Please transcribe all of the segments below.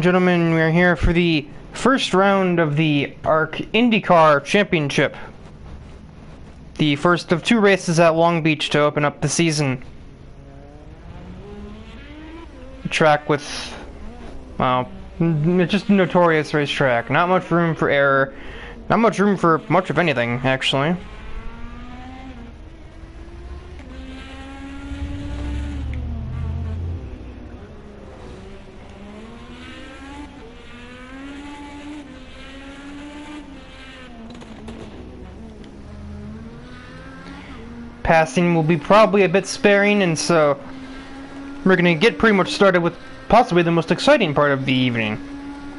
Gentlemen, we are here for the first round of the ARC IndyCar Championship. The first of two races at Long Beach to open up the season. A track with, well, it's just a notorious racetrack. Not much room for error. Not much room for much of anything, actually. Passing will be probably a bit sparing, and so we're going to get pretty much started with possibly the most exciting part of the evening,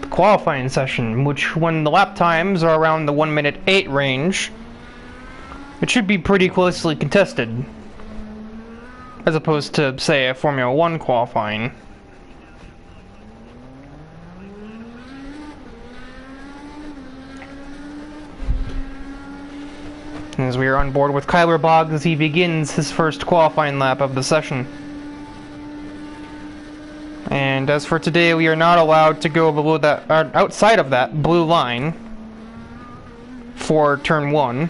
the qualifying session, which when the lap times are around the 1:08 range, it should be pretty closely contested, as opposed to, say, a Formula 1 qualifying. As we are on board with Kyler Boggs as he begins his first qualifying lap of the session. And as for today, we are not allowed to go below that, outside of that blue line for turn 1.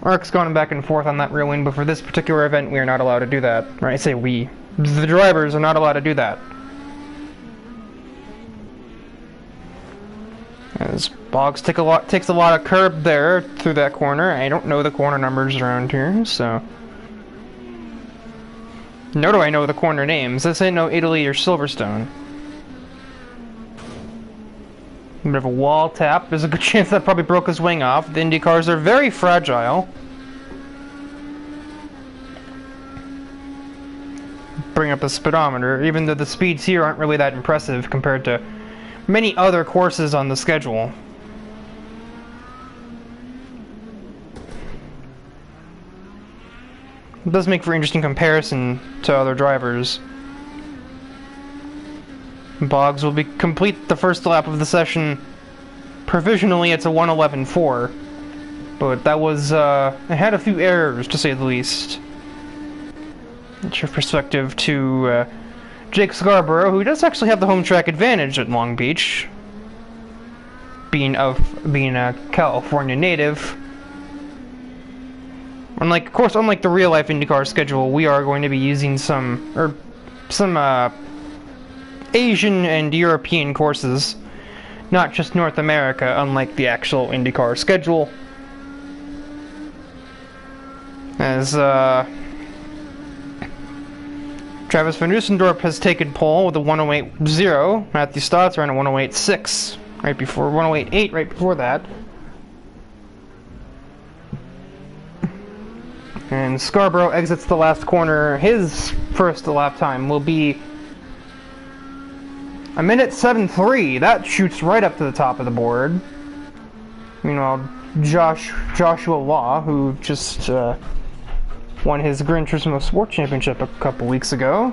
ARC's gone back and forth on that ruling, but for this particular event, we are not allowed to do that. Or I say we. The drivers are not allowed to do that. As Boggs takes a lot of curb there through that corner. I don't know the corner numbers around here, so nor do I know the corner names. This ain't no Italy or Silverstone. A bit of a wall tap. There's a good chance that probably broke his wing off. The Indy cars are very fragile. Bring up the speedometer, even though the speeds here aren't really that impressive compared to many other courses on the schedule. It does make for interesting comparison to other drivers. Boggs will complete the first lap of the session. Provisionally, it's a 1:11.4, but that was it had a few errors, to say the least. That's your perspective to Jake Scarborough, who does actually have the home track advantage at Long Beach, being a California native. Unlike the real-life IndyCar schedule, we are going to be using some Asian and European courses, not just North America, unlike the actual IndyCar schedule. As Travis Van Oostendorp has taken pole with a 1:08.0. Matthew Stotts ran a 1:08.6 right before 1:08.8 right before that. And Scarborough exits the last corner. His first lap time will be 1:07.3. That shoots right up to the top of the board. Meanwhile, Joshua Law, who just won his Gran Turismo Sport Championship a couple weeks ago.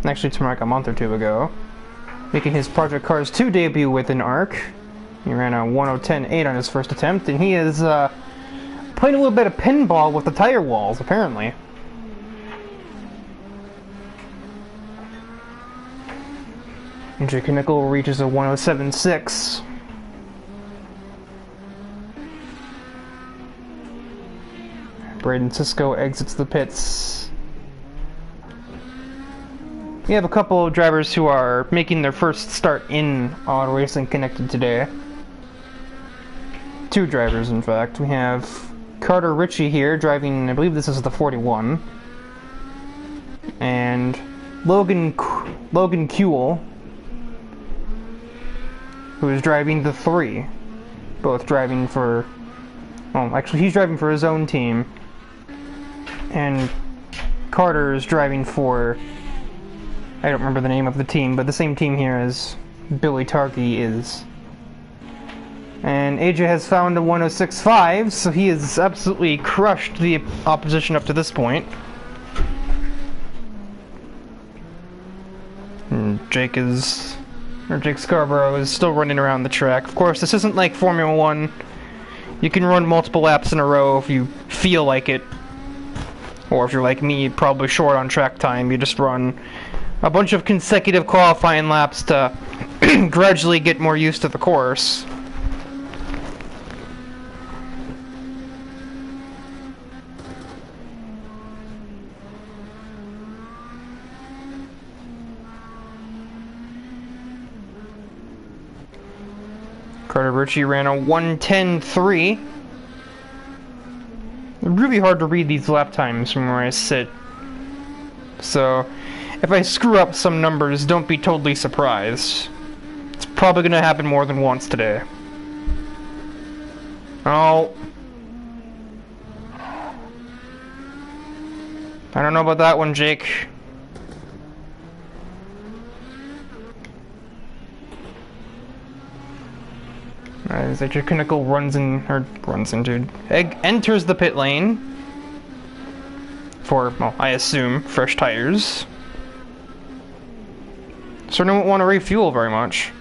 Actually, it's from like a month or two ago. Making his Project Cars 2 debut with an ARC. He ran a 1:10.8 on his first attempt, and he is playing a little bit of pinball with the tire walls, apparently. Jake Nickel reaches a 1:07.6. Braden Sisko exits the pits. We have a couple of drivers who are making their first start in Auto Racing Connected today. Two drivers, in fact. We have Carter Ritchie here driving, I believe this is the 41. And Logan Kuehl, who is driving the 3. Both driving for, well, actually he's driving for his own team. And Carter is driving for, I don't remember the name of the team, but the same team here as Billy Tarkey is. And AJ has found a 1:06.5, so he has absolutely crushed the opposition up to this point. And Jake Scarborough is still running around the track. Of course, this isn't like Formula 1. You can run multiple laps in a row if you feel like it. Or if you're like me, probably short on track time, you just run a bunch of consecutive qualifying laps to gradually get more used to the course. Carter Ritchie ran a 1:10.3. Really hard to read these lap times from where I sit. So, if I screw up some numbers, don't be totally surprised. It's probably going to happen more than once today. Oh. I don't know about that one, Jake. As AJ Knickel enters the pit lane for, well, I assume, fresh tires. Certainly won't want to refuel very much.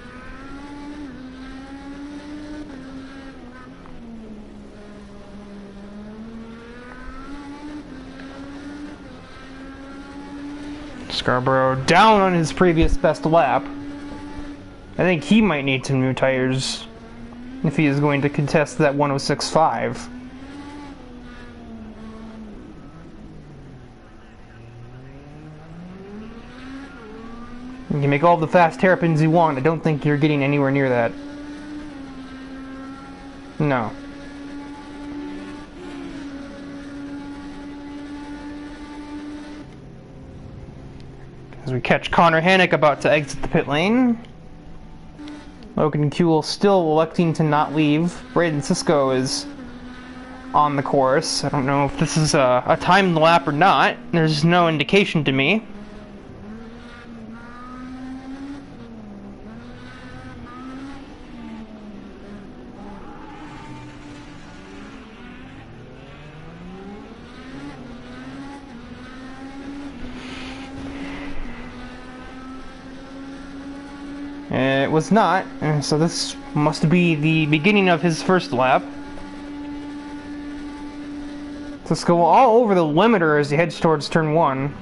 Scarborough down on his previous best lap. I think he might need some new tires if he is going to contest that 106.5. You can make all the fast hairpins you want. I don't think you're getting anywhere near that. No. As we catch Connor Hannock about to exit the pit lane. Logan Kuehl still electing to not leave. Braden Sisko is on the course. I don't know if this is a timed lap or not. There's no indication to me. It was not, so this must be the beginning of his first lap. Let's go all over the limiter as he heads towards turn 1.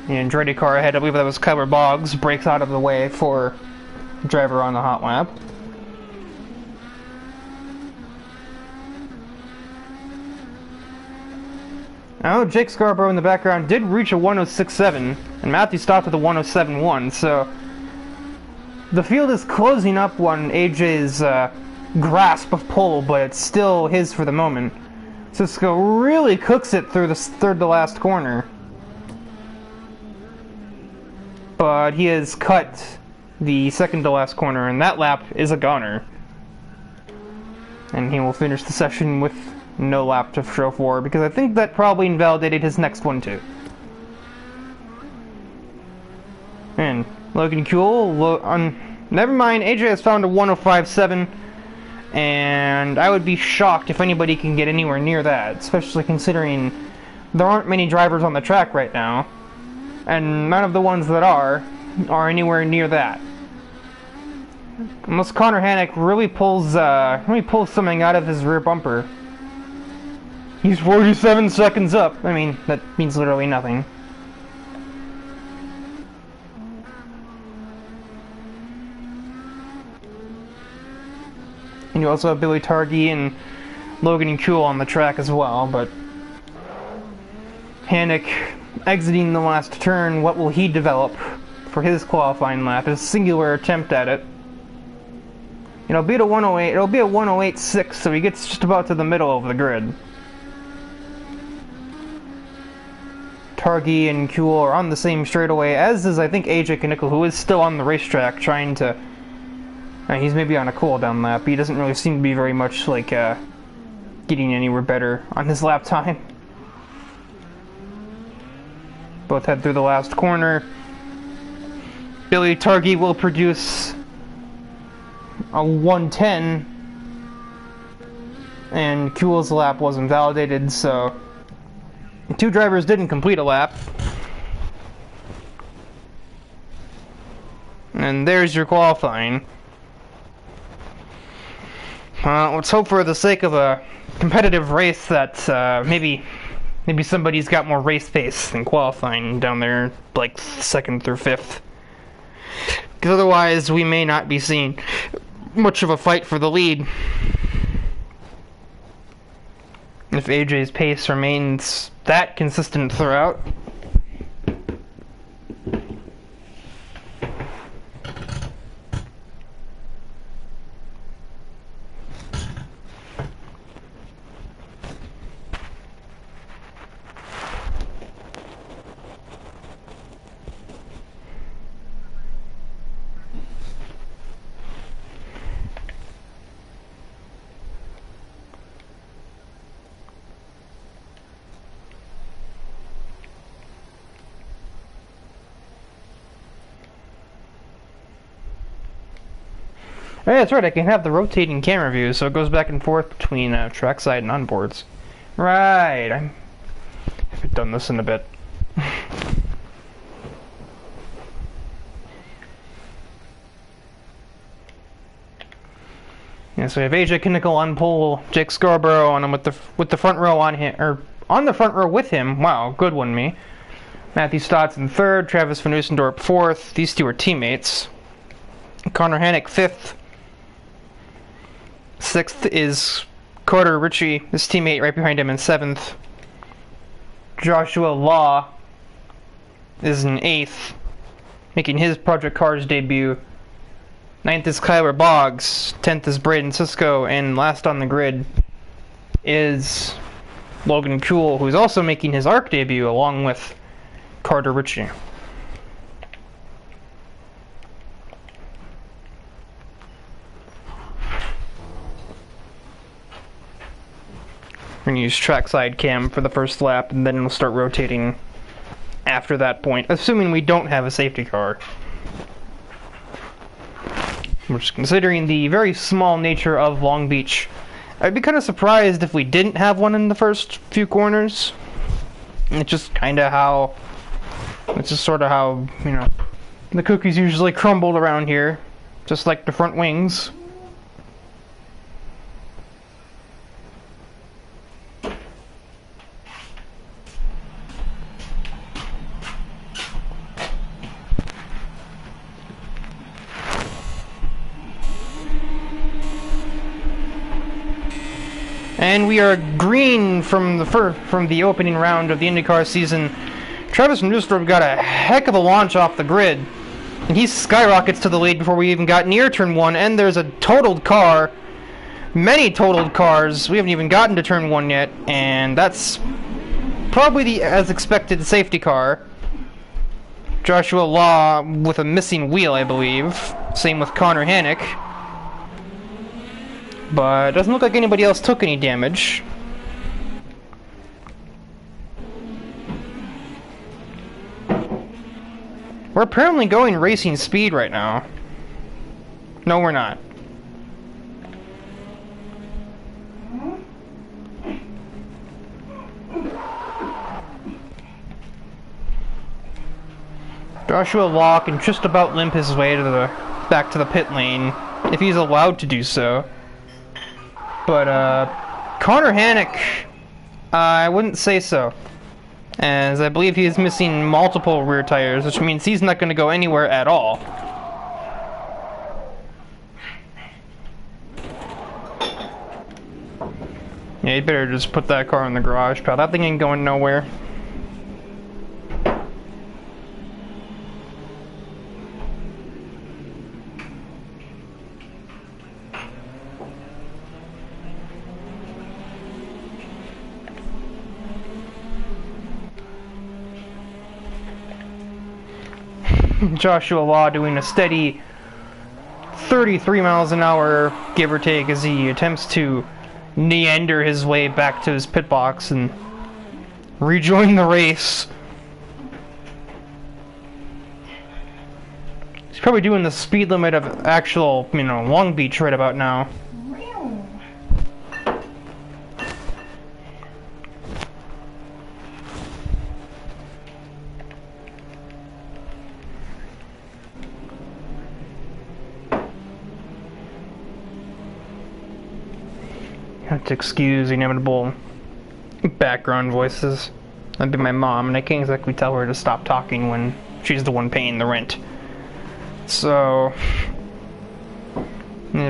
The Andretti car ahead, I believe that was Kyler Boggs, breaks out of the way for driver on the hot lap. Now, Jake Scarborough in the background did reach a 106.7, and Matthew stopped at the 107.1, so the field is closing up on AJ's grasp of pole, but it's still his for the moment. Sisko really cooks it through the third to last corner. But he has cut the second to last corner, and that lap is a goner. And he will finish the session with no lap to show for, because I think that probably invalidated his next one too. And Logan Kuehl, never mind, AJ has found a 105.7, and I would be shocked if anybody can get anywhere near that, especially considering there aren't many drivers on the track right now. And none of the ones that are anywhere near that. Unless Connor Hannock really pulls something out of his rear bumper. He's 47 seconds up. I mean, that means literally nothing. And you also have Billy Targhee and Logan Kuehl on the track as well, but Hannock exiting the last turn, what will he develop for his qualifying lap? His singular attempt at it. It'll be a 108. It'll be a 108.6, so he gets just about to the middle of the grid. Targhee and Kuehl are on the same straightaway, as is I think AJ Knickel, who is still on the racetrack trying to. He's maybe on a cool-down lap. He doesn't really seem to be very much like getting anywhere better on his lap time. Both head through the last corner. Billy Targhee will produce a 110, and Kuehl's lap was invalidated, so two drivers didn't complete a lap. And there's your qualifying. Let's hope for the sake of a competitive race that maybe somebody's got more race pace than qualifying down there, like 2nd through 5th. Because otherwise, we may not be seeing much of a fight for the lead. If AJ's pace remains that consistent throughout. Oh, yeah, that's right, I can have the rotating camera view, so it goes back and forth between trackside and onboards. Right, I haven't done this in a bit. Yeah, so we have AJ Kinnickle on pole, Jake Scarborough on him with the front row on him, or on the front row with him. Wow, good one, me. Matthew Stotts in 3rd, Travis Van Oostendorp 4th. These two are teammates. Connor Hannick 5th. 6th is Carter Ritchie, his teammate right behind him in 7th. Joshua Law is in 8th, making his Project Cars debut. 9th is Kyler Boggs, 10th is Braden Sisko, and last on the grid is Logan Kuhl, who's also making his ARC debut along with Carter Ritchie. We're going to use trackside cam for the first lap, and then we'll start rotating after that point, assuming we don't have a safety car. Which, considering the very small nature of Long Beach, I'd be kind of surprised if we didn't have one in the first few corners. It's just kind of how, it's just sort of how, you know, the cookies usually crumbled around here, just like the front wings. And we are green from the opening round of the IndyCar season. Travis Van Oostendorp got a heck of a launch off the grid, and he skyrockets to the lead before we even got near turn 1. And there's a totaled car, many totaled cars. We haven't even gotten to turn 1 yet, and that's probably the as expected safety car. Joshua Law with a missing wheel, I believe. Same with Connor Hannick. But it doesn't look like anybody else took any damage. We're apparently going racing speed right now. No, we're not. Joshua Law can just about limp his way to back to the pit lane, if he's allowed to do so. But, Connor Hannick, I wouldn't say so. As I believe he is missing multiple rear tires, which means he's not going to go anywhere at all. Yeah, you'd better just put that car in the garage, pal. That thing ain't going nowhere. Joshua Law doing a steady 33 miles an hour, give or take, as he attempts to meander his way back to his pit box and rejoin the race. He's probably doing the speed limit of actual, you know, Long Beach right about now. have to excuse the inevitable background voices. That'd be my mom, and I can't exactly tell her to stop talking when she's the one paying the rent. So,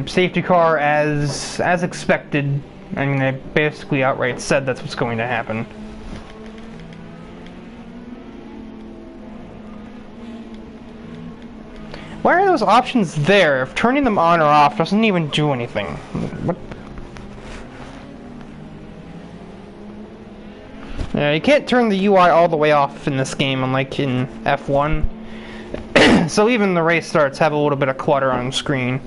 safety car as expected. I mean, I basically outright said that's what's going to happen. Why are those options there if turning them on or off doesn't even do anything? What? Yeah, you can't turn the UI all the way off in this game, unlike in F1. So even the race starts have a little bit of clutter on screen.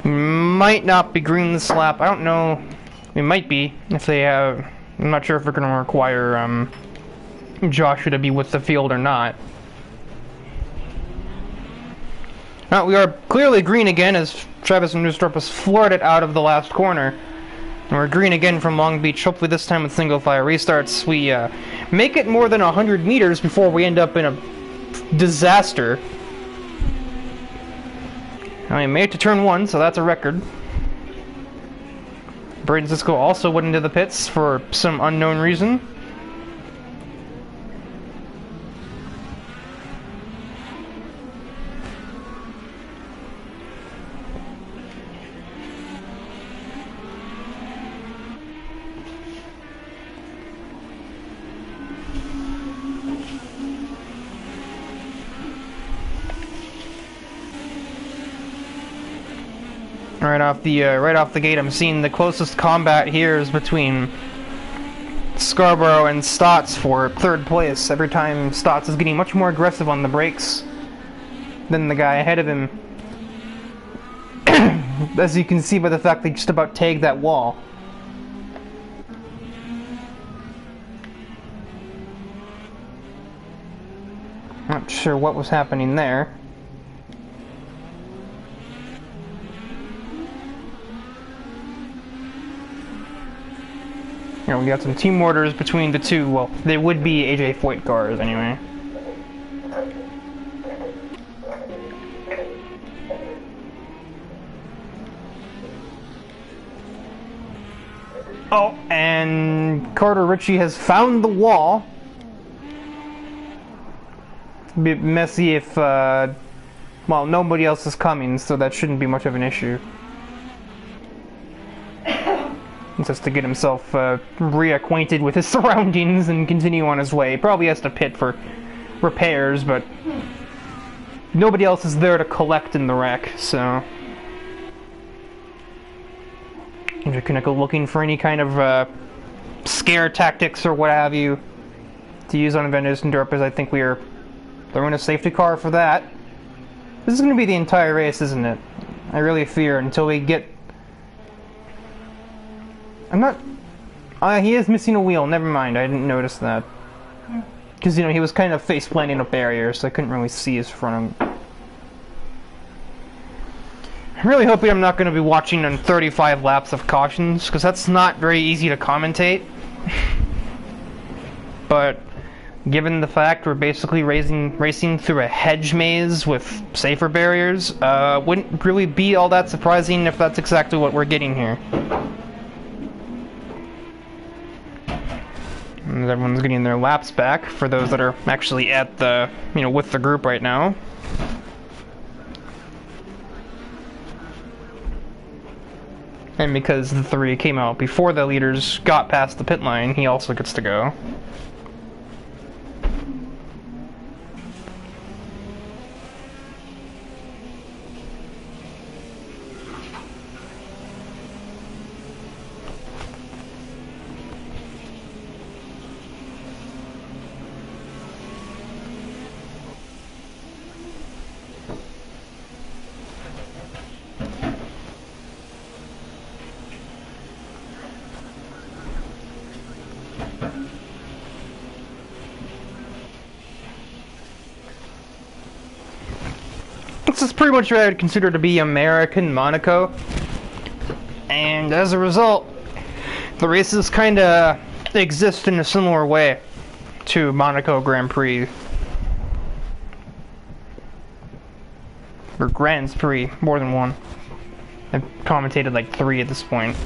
Might not be green this lap. I don't know. It might be if they have. I'm not sure if they're going to require Joshua to be with the field or not. We are clearly green again as Travis and Newstorp has floored it out of the last corner. And we're green again from Long Beach. Hopefully this time with single file restarts we make it more than 100 meters before we end up in a disaster. I made it to turn 1, so that's a record. Braden Sisko also went into the pits for some unknown reason. Right off the gate, I'm seeing the closest combat here is between Scarborough and Stotts for third place. Every time Stotts is getting much more aggressive on the brakes than the guy ahead of him. As you can see by the fact they just about tagged that wall. Not sure what was happening there. We got some team orders between the two. Well, they would be AJ Foyt cars anyway. Oh, and Carter Ritchie has found the wall. A bit messy if, well, nobody else is coming, so that shouldn't be much of an issue. Just to get himself reacquainted with his surroundings and continue on his way. He probably has to pit for repairs, but nobody else is there to collect in the wreck, so if you're gonna go looking for any kind of scare tactics or what have you to use on vendors and derpers, I think we are throwing a safety car for that. This is gonna be the entire race, isn't it? I really fear until we get. I'm not. He is missing a wheel. Never mind. I didn't notice that. Because, he was kind of face planting a barrier, so I couldn't really see his front of him. I'm really hoping I'm not going to be watching on 35 laps of cautions, because that's not very easy to commentate. But given the fact we're basically racing through a hedge maze with safer barriers, wouldn't really be all that surprising if that's exactly what we're getting here. And everyone's getting their laps back for those that are actually at the, with the group right now. And because the 3 came out before the leaders got past the pit line, he also gets to go. This is pretty much what I would consider to be American Monaco. And as a result, the races kind of exist in a similar way to Monaco Grand Prix. Or Grands Prix, more than one. I've commentated like 3 at this point.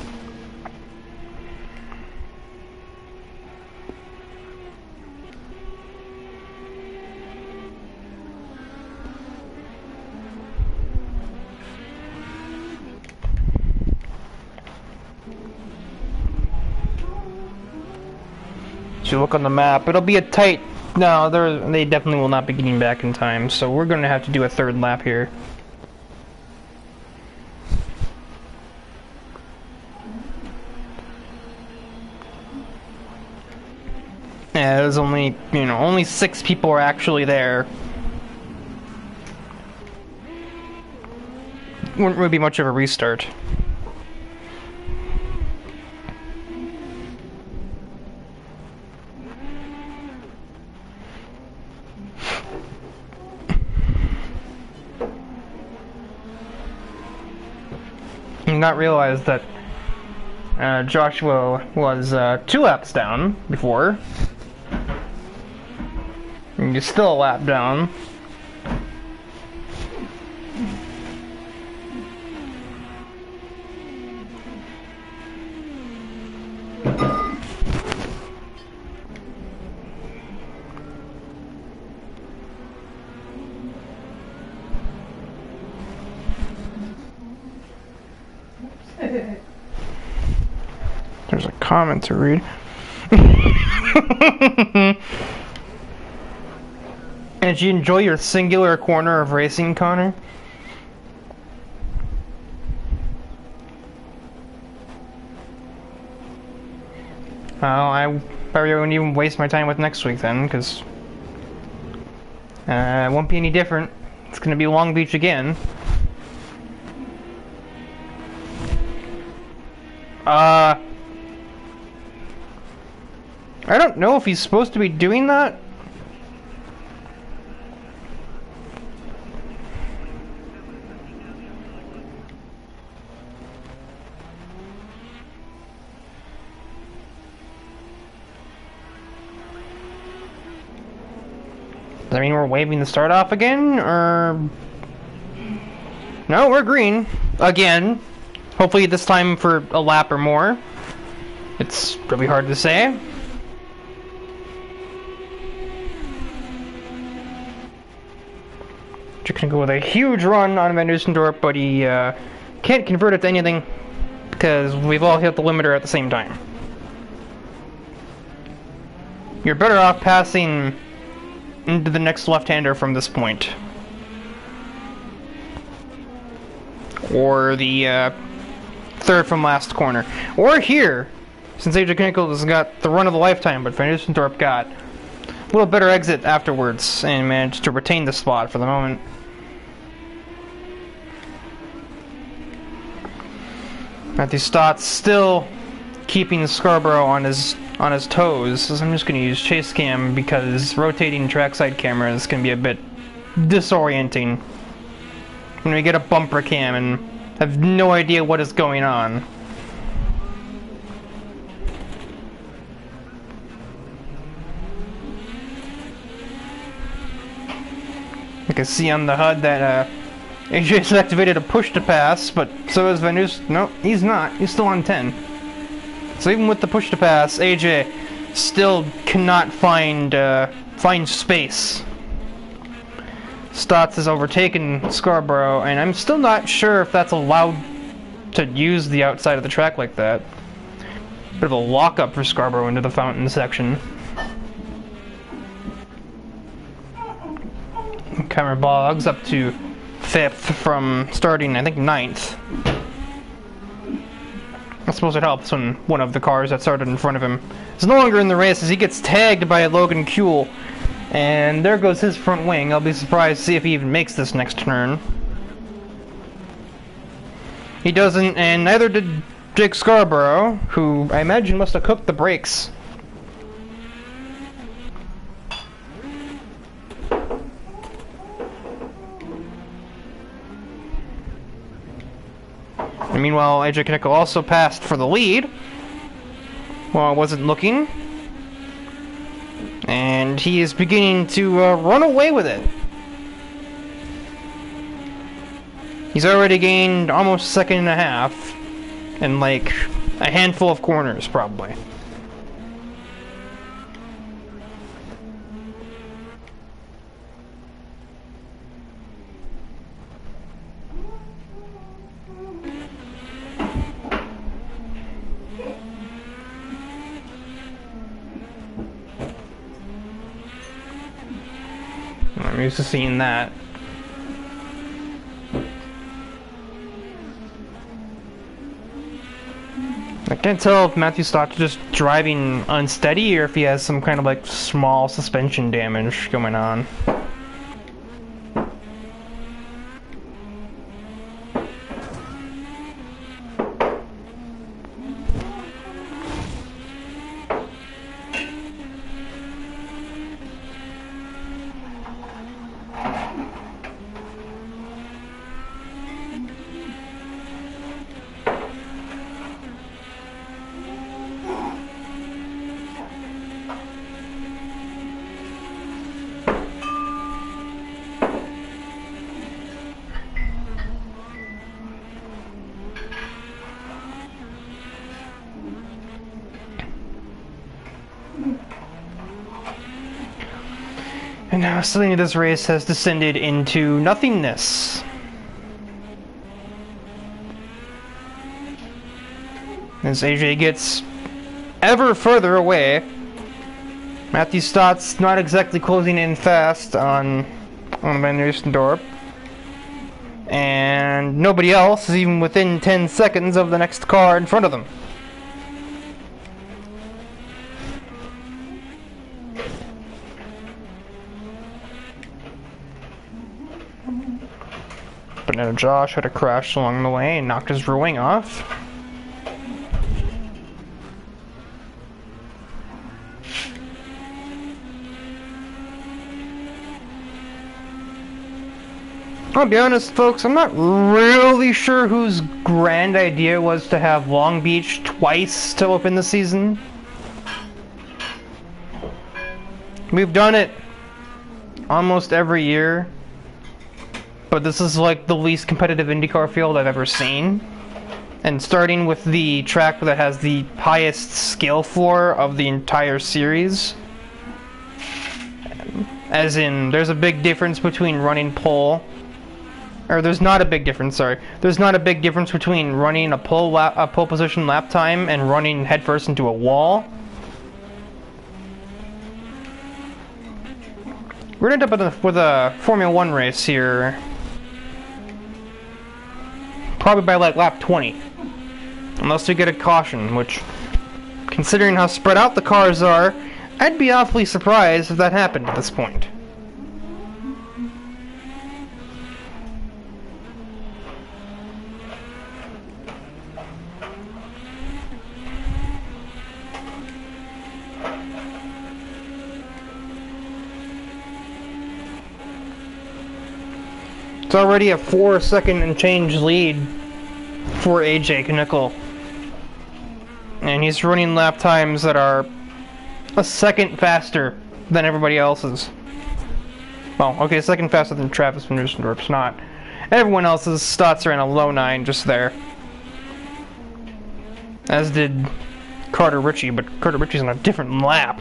If you look on the map, it'll be a tight... No, they definitely will not be getting back in time, so we're going to have to do a 3rd lap here. Yeah, there's only, only 6 people are actually there. Wouldn't really be much of a restart. Not realize that Joshua was 2 laps down before. And he's still a lap down. There's a comment to read. And did you enjoy your singular corner of racing, Connor? Well, I probably won't even waste my time with next week then, because it won't be any different. It's going to be Long Beach again. I don't know if he's supposed to be doing that. Does that mean we're waving the start off again, or... No, we're green. Again. Hopefully this time for a lap or more. It's really hard to say. Just gonna go with a huge run on Van Dusendorp, but he can't convert it to anything because we've all hit the limiter at the same time. You're better off passing into the next left-hander from this point. Or the 3rd from last corner. Or here, since AJ Nichols has got the run of a lifetime, but Van Dusendorp got a little better exit afterwards and managed to retain the spot for the moment. Matthew Stott's still keeping Scarborough on his toes, so I'm just going to use chase cam because rotating trackside cameras can be a bit disorienting when we get a bumper cam and have no idea what is going on. You can see on the HUD that AJ's activated a push to pass, but so is Vanus. No, he's not. He's still on 10. So even with the push to pass, AJ still cannot find space. Stotts has overtaken Scarborough, and I'm still not sure if that's allowed to use the outside of the track like that. Bit of a lock-up for Scarborough into the fountain section. Cameron Boggs up to 5th from starting, I think, 9th. I suppose it helps when one of the cars that started in front of him is no longer in the race as he gets tagged by Logan Kuehl. And there goes his front wing. I'll be surprised to see if he even makes this next turn. He doesn't, and neither did Jake Scarborough, who I imagine must have cooked the brakes. And meanwhile, AJ Knickel also passed for the lead while I wasn't looking. And he is beginning to run away with it. He's already gained almost a second and a half in like a handful of corners, probably. I'm used to seeing that. I can't tell if Matthew Stott's just driving unsteady or if he has some kind of like small suspension damage going on. And now suddenly this race has descended into nothingness. As AJ gets ever further away, Matthew Stott's not exactly closing in fast on Van Roostendorp. And nobody else is even within 10 seconds of the next car in front of them. But now Josh had a crash along the way and knocked his rear wing off. I'll be honest, folks, I'm not really sure whose grand idea it was to have Long Beach twice to open the season. We've done it almost every year, but this is like the least competitive IndyCar field I've ever seen. And starting with the track that has the highest skill floor of the entire series. As in, there's a big difference between running pole. Or there's not a big difference, sorry. There's not a big difference between running a pole position lap time and running headfirst into a wall. We're gonna end up with a Formula 1 race here. Probably by like lap 20. Unless we get a caution, which, considering how spread out the cars are, I'd be awfully surprised if that happened at this point. It's already a 4-second and change lead for AJ Knickel. And he's running lap times that are a second faster than everybody else's. Well, okay, a second faster than Travis Van Roostendorp's not. Everyone else's stats are in a low 9 just there. As did Carter Ritchie, but Carter Ritchie's on a different lap.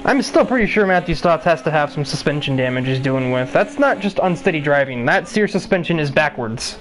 I'm still pretty sure Matthew Stotts has to have some suspension damage he's dealing with. That's not just unsteady driving. That steer suspension is backwards.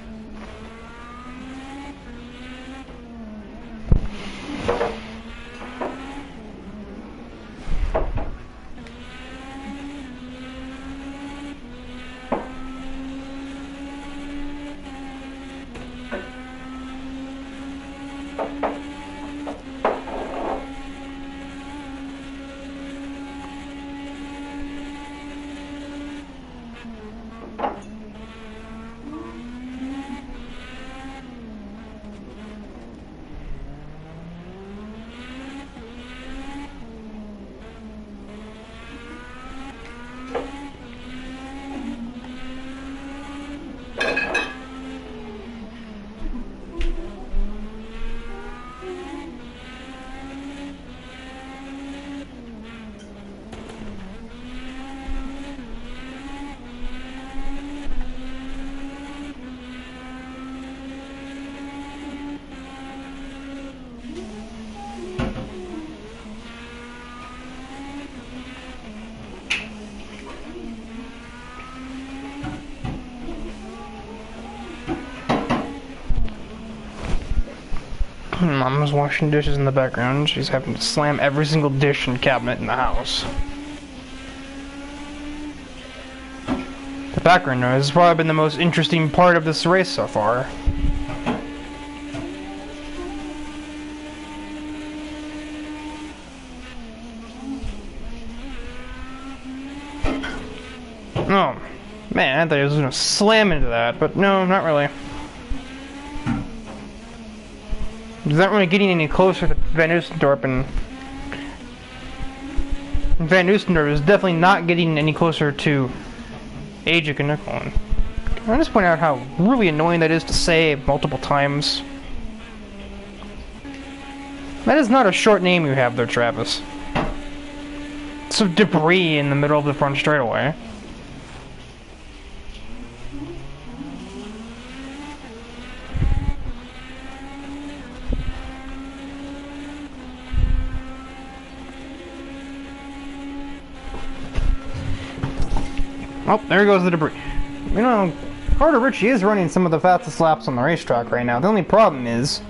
Mom's washing dishes in the background. She's having to slam every single dish and cabinet in the house. The background noise has probably been the most interesting part of this race so far. Oh, man, I thought he was going to slam into that, but no, not really. He's not really getting any closer to Van Oostendorp, and Van Oostendorp is definitely not getting any closer to Ajak and Nicholson. I just point out how really annoying that is to say multiple times. That is not a short name you have there, Travis. Some debris in the middle of the front straightaway. Oh, there goes the debris. You know, Carter Ritchie is running some of the fastest laps on the racetrack right now. The only problem is,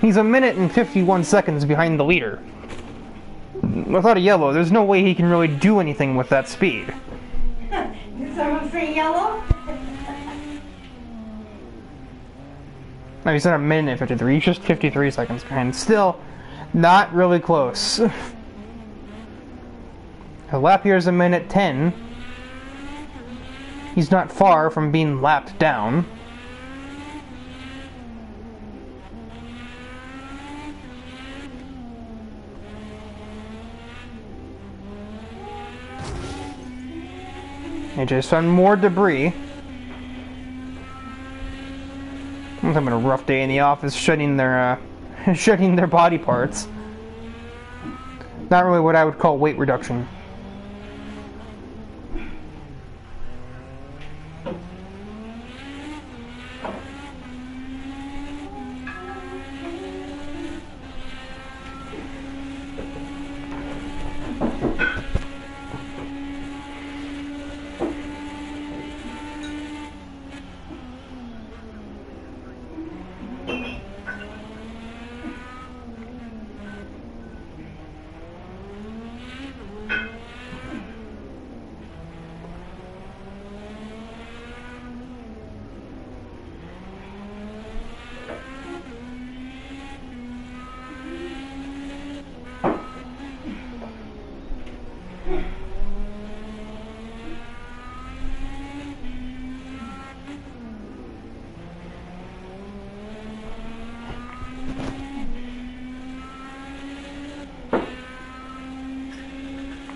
he's 1 minute and 51 seconds behind the leader. Without a yellow, there's no way he can really do anything with that speed. Did someone say yellow? No, he's at 1 minute and 53. He's just 53 seconds behind. Still, not really close. A lap here is 1 minute 10. He's not far from being lapped down. AJ's found more debris. I'm having a rough day in the office shedding their shedding their body parts. Not really what I would call weight reduction.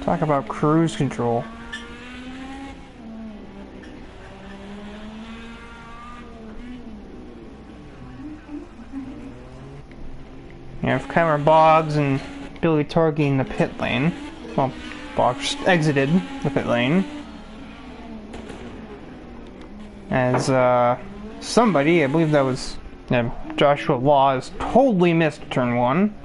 Talk about cruise control. You have Cameron Boggs and Billy Torgey in the pit lane. Well, Boggs exited the pit lane. As somebody, I believe that was Joshua Law, has totally missed turn 1.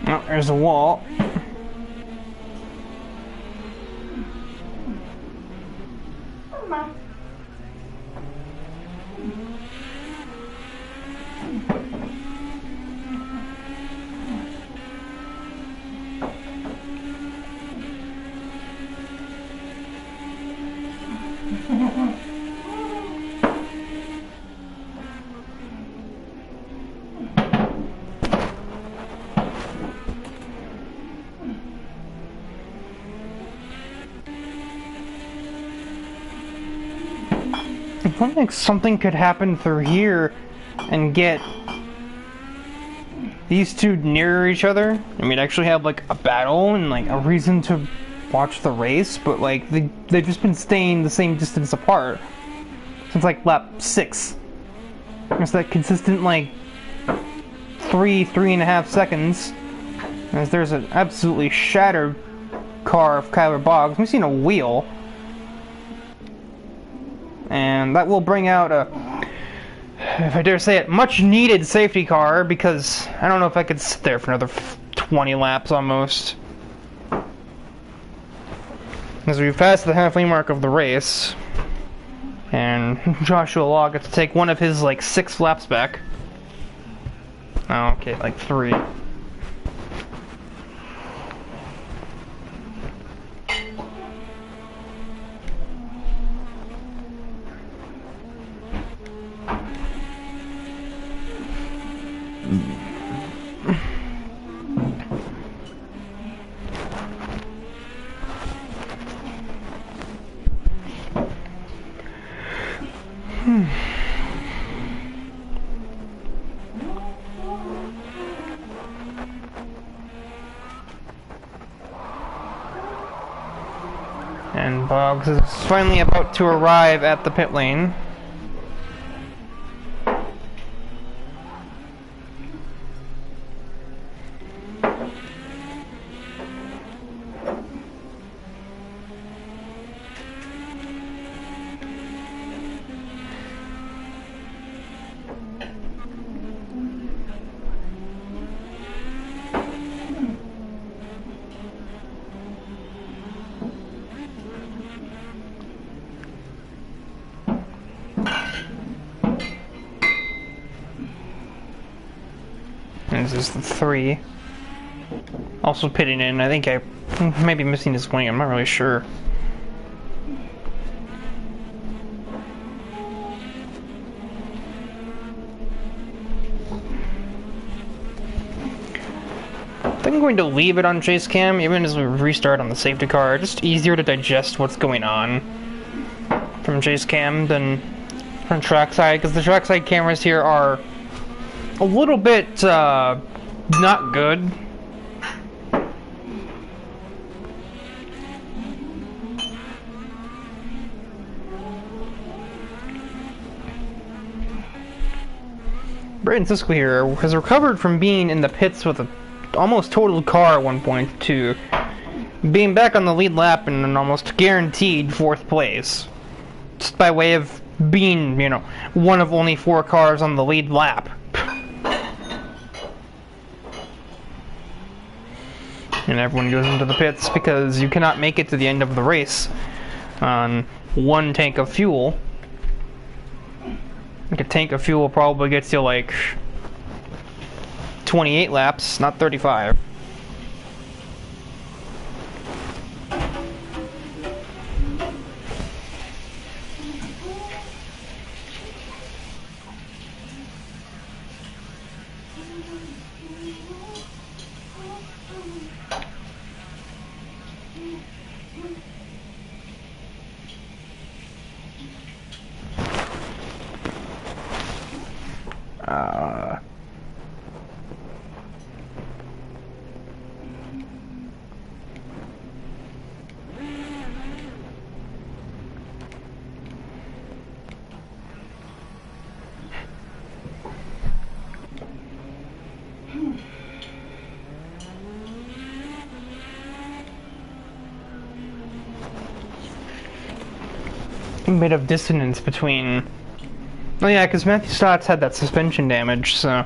Oh, there's a wall. I don't think something could happen through here and get these two nearer each other, and we'd actually have like a battle and like a reason to watch the race, but like they've just been staying the same distance apart since like lap 6. It's that consistent like 3.5 seconds, as there's an absolutely shattered car of Kyler Boggs. We've seen a wheel, and that will bring out a, if I dare say it, much needed safety car, because I don't know if I could sit there for another 20 laps almost. As we've passed the halfway mark of the race, and Joshua Law gets to take one of his like 6 laps back. Oh, okay, like 3. And Boggs is finally about to arrive at the pit lane. This is the 3. Also pitting in. I think I may be missing his wing. I'm not really sure. I think I'm going to leave it on chase cam, even as we restart on the safety car. Just easier to digest what's going on from chase cam than from trackside, because the trackside cameras here are a little bit not good. Braden Sisko here has recovered from being in the pits with a almost totaled car at one point to being back on the lead lap in an almost guaranteed 4th place, just by way of being, you know, one of only 4 cars on the lead lap. And everyone goes into the pits because you cannot make it to the end of the race on 1 tank of fuel. Like a tank of fuel probably gets you like 28 laps, not 35. Bit of dissonance between... Oh yeah, because Matthew Stotts had that suspension damage, so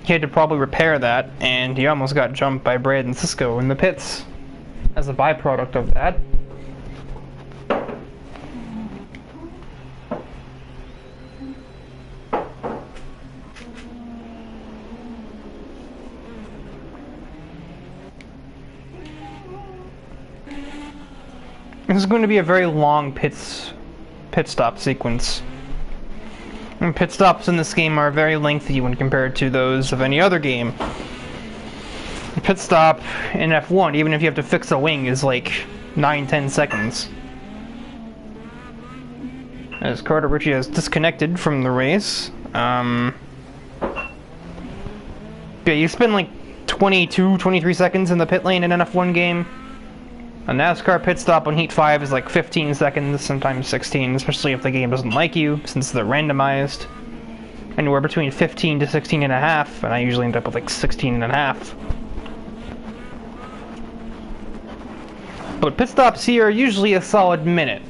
he had to probably repair that, and he almost got jumped by Braden Sisko in the pits as a byproduct of that. This is going to be a very long pit stop sequence. And pit stops in this game are very lengthy when compared to those of any other game. A pit stop in F1, even if you have to fix a wing, is like 9-10 seconds. As Carter Ritchie has disconnected from the race. Yeah, you spend like 22, 23 seconds in the pit lane in an F1 game. A NASCAR pit stop on Heat 5 is like 15 seconds, sometimes 16, especially if the game doesn't like you, since they're randomized. Anywhere between 15 to 16 and a half, and I usually end up with like 16 and a half. But pit stops here are usually a solid minute,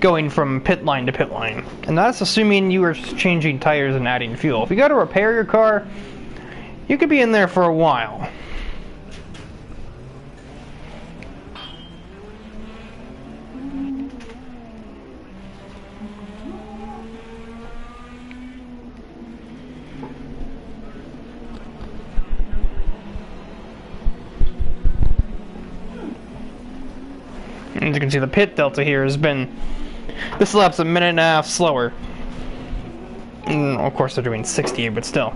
going from pit line to pit line. And that's assuming you are changing tires and adding fuel. If you gotta repair your car, you could be in there for a while. As you can see, the pit delta here has been, this lap's a minute and a half slower. Of course they're doing 60, but still.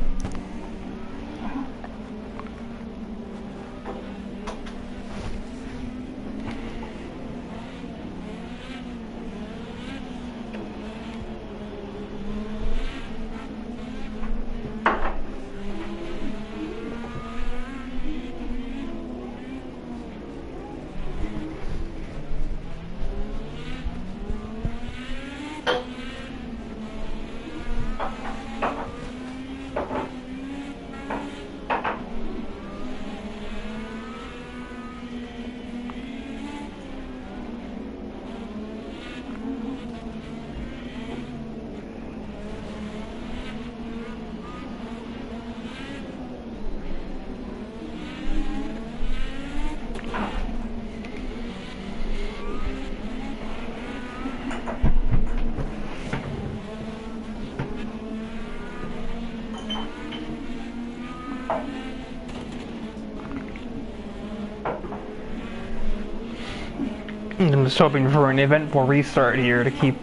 I'm just hoping for an eventful restart here to keep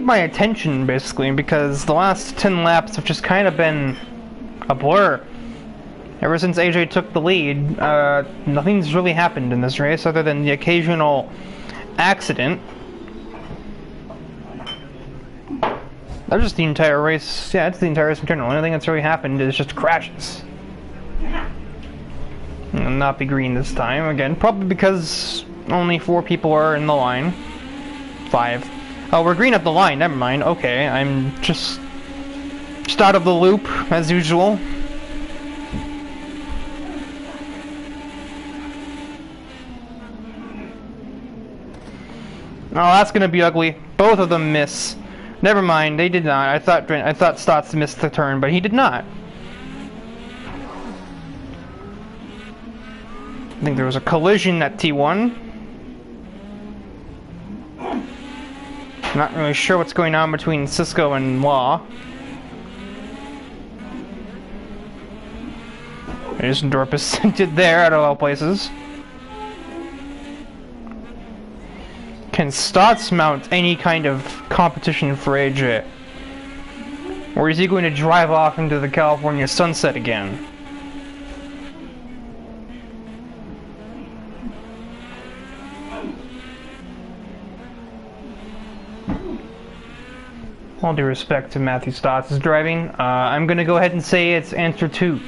my attention, basically, because the last 10 laps have just kind of been a blur. Ever since AJ took the lead, nothing's really happened in this race other than the occasional accident. That's just the entire race. Yeah, it's the entire race in general. The only thing that's really happened is just crashes. I'll not be green this time. Again, probably because only 4 people are in the line. 5. Oh, we're green up the line. Never mind. Okay, I'm just out of the loop, as usual. Oh, that's gonna be ugly. Both of them miss. Never mind, they did not. I thought Stotts missed the turn, but he did not. I think there was a collision at T1. Not really sure what's going on between Cisco and Law. There's Dorpus scented there out of all places. Can Stotts mount any kind of competition for AJ? Or is he going to drive off into the California sunset again? All due respect to Matthew Stotts' driving, I'm going to go ahead and say it's answer 2.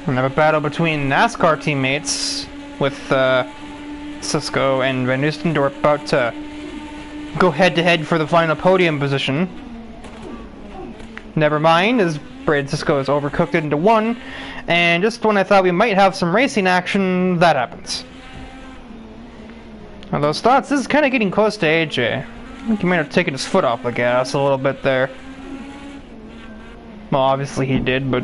We have a battle between NASCAR teammates with Cisco and Van Nustendorp about to go head-to-head for the final podium position. Never mind, as Brad Cisco is overcooked it into 1, and just when I thought we might have some racing action, that happens. Although Stotts, this is kind of getting close to AJ. I think he might have taken his foot off the gas a little bit there. Well, obviously he did, but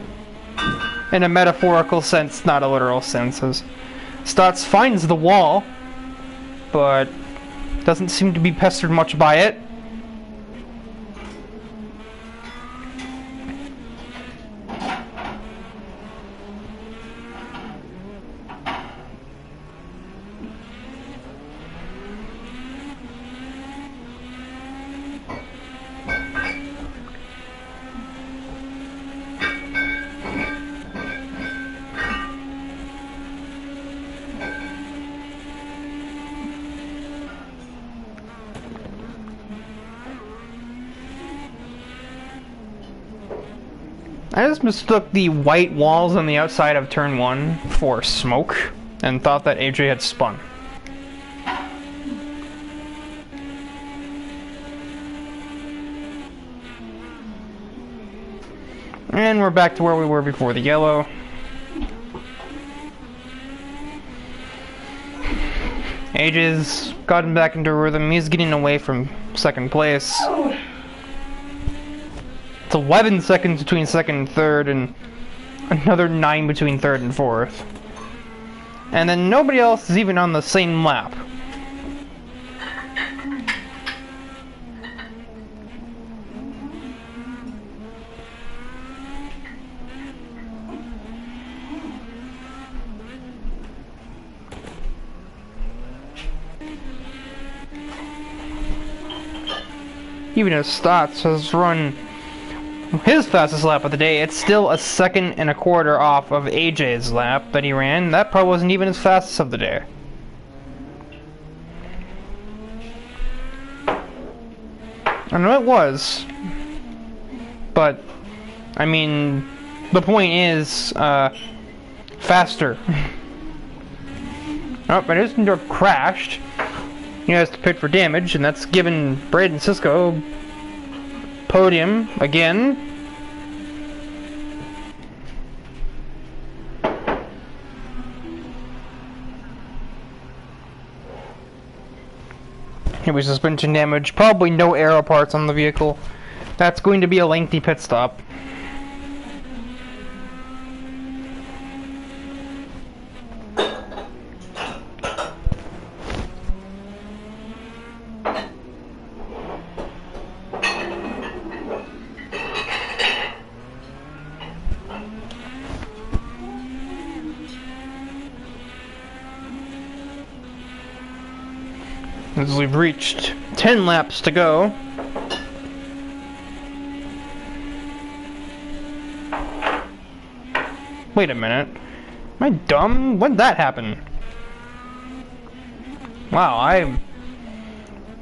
in a metaphorical sense, not a literal sense, as Stotts finds the wall, but doesn't seem to be pestered much by it. I just mistook the white walls on the outside of turn 1 for smoke and thought that AJ had spun. And we're back to where we were before the yellow. AJ's gotten back into rhythm. He's getting away from second place. It's 11 seconds between second and third, and another 9 between third and fourth. And then nobody else is even on the same lap. Even if Stotts has run his fastest lap of the day, it's still a second and a quarter off of AJ's lap that he ran. That probably wasn't even his fastest of the day. I know it was, but I mean, the point is, faster. Oh, but Isendorf crashed. He has to pit for damage, and that's given Braden Sisko podium again. It was suspension damage, probably no aero parts on the vehicle. That's going to be a lengthy pit stop. As we've reached 10 laps to go. Wait a minute. Am I dumb? When did that happen? Wow,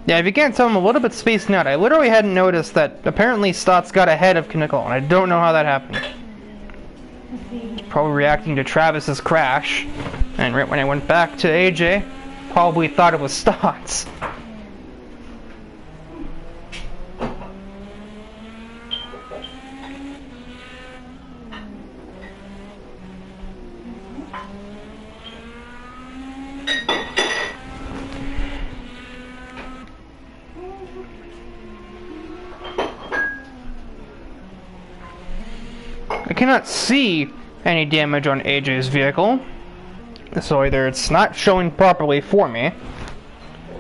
yeah, if you can't tell, I'm a little bit spaced out. I literally hadn't noticed that apparently Stotts got ahead of Knickel, and I don't know how that happened. Probably reacting to Travis's crash. And right when I went back to AJ, probably thought it was Stotts. I cannot see any damage on AJ's vehicle. So either it's not showing properly for me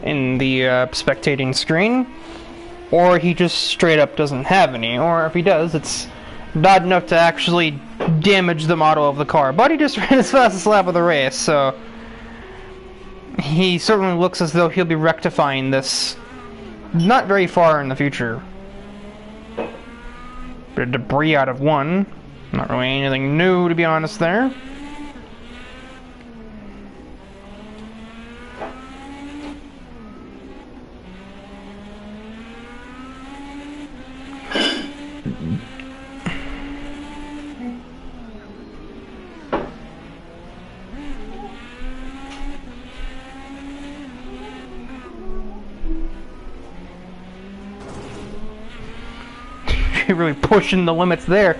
in the spectating screen, or he just straight up doesn't have any, or if he does, it's not enough to actually damage the model of the car. But he just ran his fastest lap of the race, so he certainly looks as though he'll be rectifying this not very far in the future. Bit of debris out of one. Not really anything new, to be honest, there. Really pushing the limits there.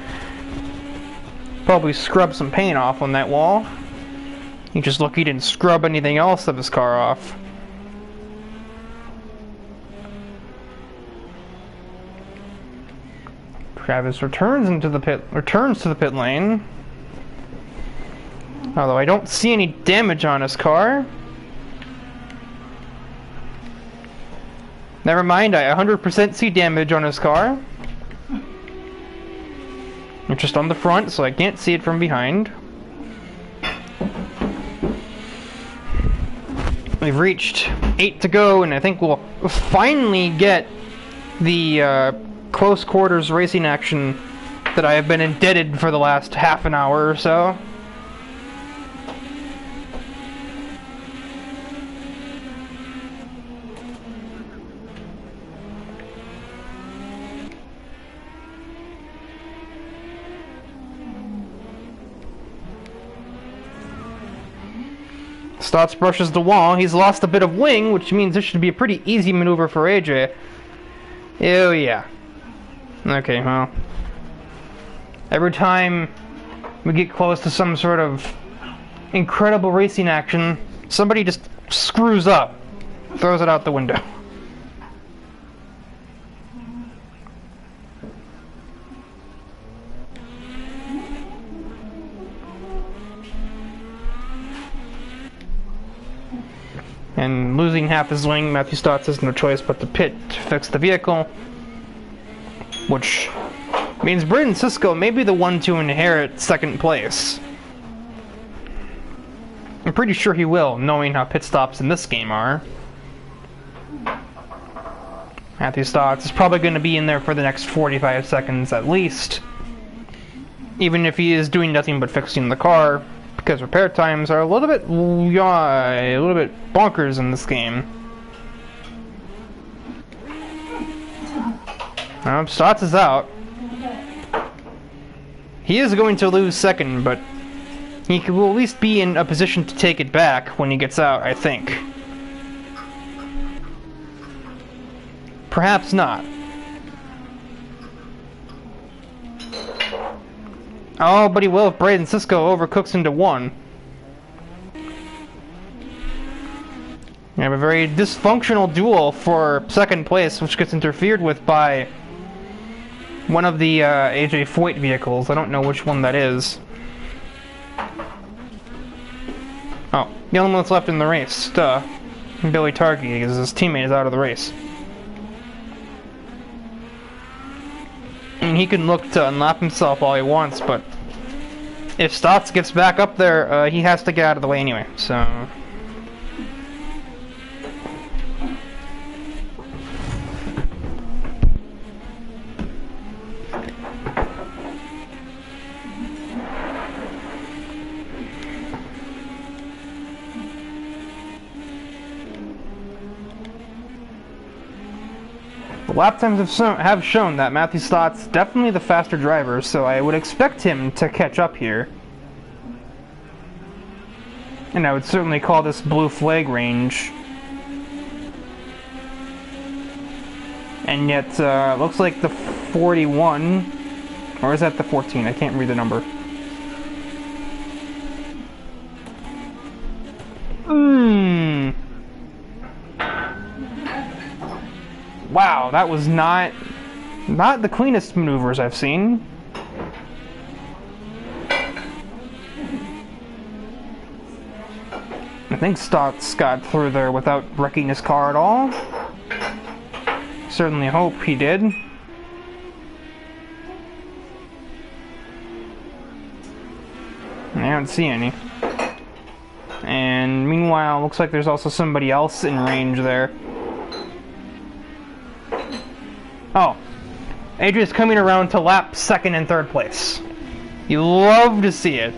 Probably scrubbed some paint off on that wall. He just lucky he didn't scrub anything else of his car off. Travis returns to the pit lane. Although I don't see any damage on his car. Never mind, I 100% see damage on his car. It's just on the front, so I can't see it from behind. We've reached 8 to go, and I think we'll finally get the close quarters racing action that I have been indebted for the last half an hour or so. Stotts brushes the wall. He's lost a bit of wing, which means this should be a pretty easy maneuver for AJ. Oh yeah. Okay, well. Every time we get close to some sort of incredible racing action, somebody just screws up, throws it out the window. And losing half his wing, Matthew Stotts has no choice but to pit to fix the vehicle, which means Braden Sisko may be the one to inherit second place. I'm pretty sure he will, knowing how pit stops in this game are. Matthew Stotts is probably going to be in there for the next 45 seconds at least, even if he is doing nothing but fixing the car, because repair times are a little bit bonkers in this game. Stotts is out. He is going to lose second, but he will at least be in a position to take it back when he gets out, I think. Perhaps not. Oh, but he will if Braden Sisko overcooks into one. We have a very dysfunctional duel for second place, which gets interfered with by one of the AJ Foyt vehicles. I don't know which one that is. Oh, the only one that's left in the race. Duh. Billy Tarkey, because his teammate is out of the race. I mean, he can look to unlap himself all he wants, but if Stotts gets back up there, he has to get out of the way anyway, so... The lap times have shown that Matthew Stotts is definitely the faster driver, so I would expect him to catch up here. And I would certainly call this blue flag range. And yet, looks like the 41, or is that the 14? I can't read the number. Wow, that was not the cleanest maneuvers I've seen. I think Stotts got through there without wrecking his car at all. Certainly hope he did. I don't see any. And meanwhile, looks like there's also somebody else in range there. Oh, Adrian's coming around to lap second and third place. You love to see it.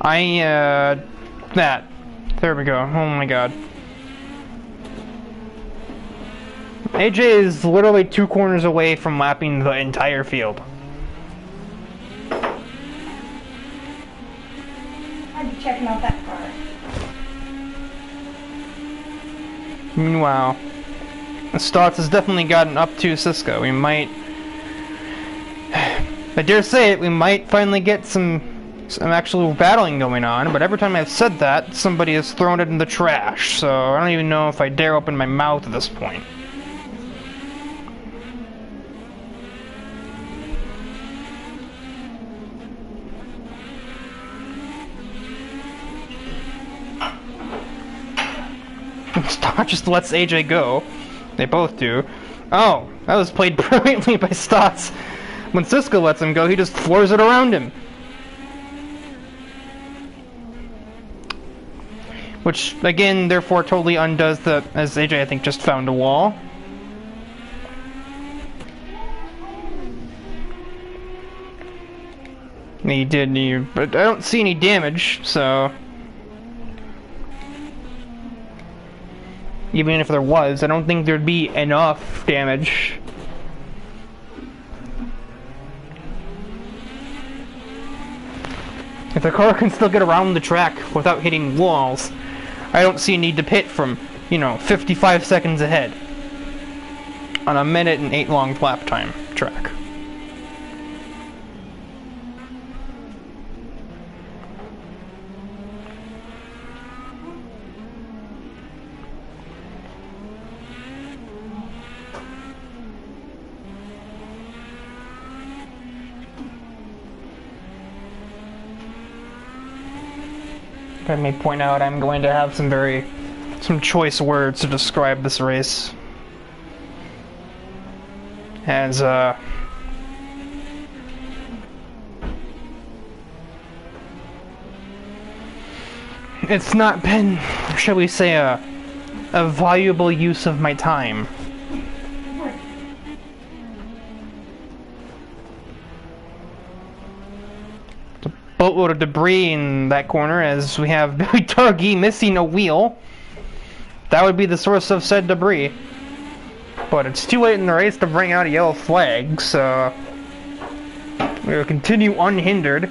That. There we go. Oh my god. AJ is literally 2 corners away from lapping the entire field. I'd be checking out that car. Meanwhile, Stotts has definitely gotten up to Sisko. We might... I dare say it, we might finally get some actual battling going on, but every time I've said that, somebody has thrown it in the trash, so I don't even know if I dare open my mouth at this point. Stotts just lets AJ go. They both do. Oh, that was played brilliantly by Stotts. When Sisko lets him go, he just floors it around him. Which, again, therefore totally undoes the... As AJ, I think, just found a wall. He did, but I don't see any damage, so... Even if there was, I don't think there'd be enough damage. If the car can still get around the track without hitting walls, I don't see a need to pit from, 55 seconds ahead on a minute and 8 long lap time track. I may point out I'm going to have some choice words to describe this race. As, it's not been, shall we say, a valuable use of my time. Boatload of debris in that corner as we have Billy Targhee missing a wheel. That would be the source of said debris. But it's too late in the race to bring out a yellow flag, so we will continue unhindered.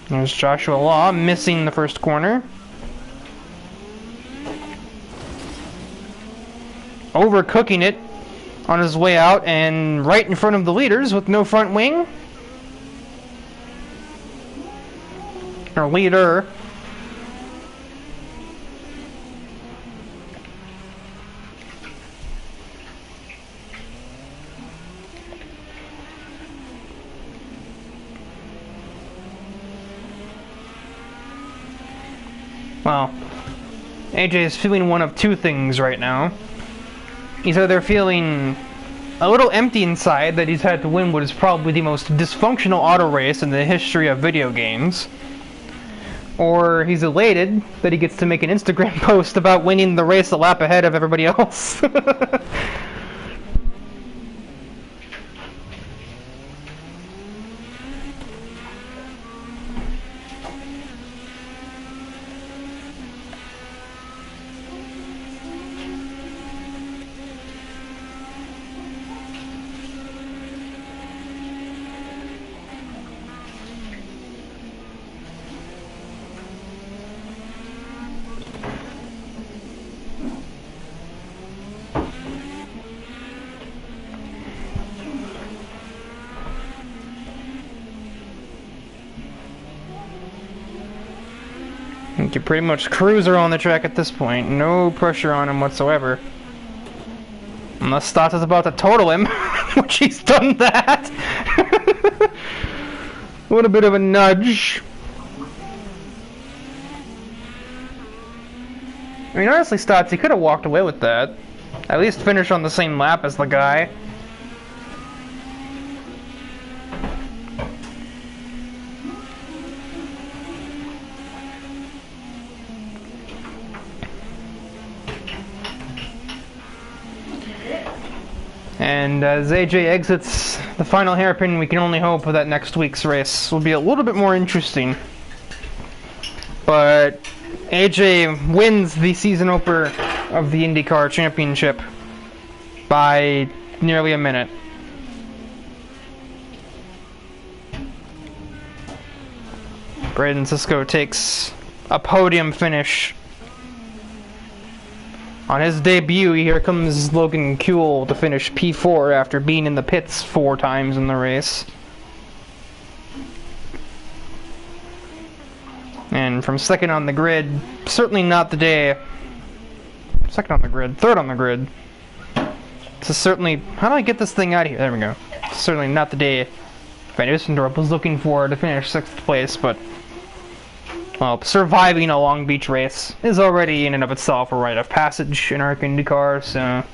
There's Joshua Law missing the first corner. Overcooking it on his way out and right in front of the leaders with no front wing. Or leader. Well, AJ is feeling one of two things right now. He's either feeling a little empty inside that he's had to win what is probably the most dysfunctional auto race in the history of video games, or he's elated that he gets to make an Instagram post about winning the race a lap ahead of everybody else. You can pretty much cruise around the track at this point. No pressure on him whatsoever. Unless Stott is about to total him, which he's done that. A little bit of a nudge. I mean, honestly, Stotts, he could have walked away with that. At least finish on the same lap as the guy. And as AJ exits the final hairpin, we can only hope that next week's race will be a little bit more interesting. But AJ wins the season opener of the IndyCar Championship by nearly a minute. Braden Sisko takes a podium finish. On his debut, here comes Logan Kuehl to finish P4 after being in the pits 4 times in the race. And from second on the grid, certainly not the day... Second on the grid, third on the grid. This is certainly... How do I get this thing out of here? There we go. Certainly not the day Van Oostendorp was looking for to finish 6th place, but... Well, surviving a Long Beach race is already in and of itself a rite of passage in ARC IndyCar, so...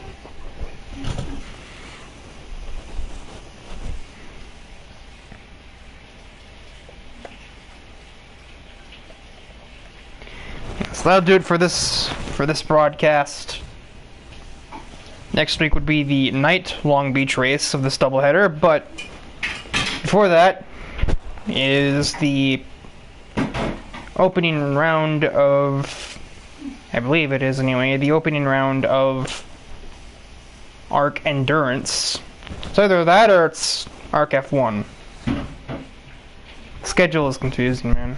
So that'll do it for this broadcast. Next week would be the night Long Beach race of this doubleheader, but before that is the opening round of, I believe it is anyway, the opening round of ARC Endurance. It's either that or it's Arc F1. Schedule is confusing, man.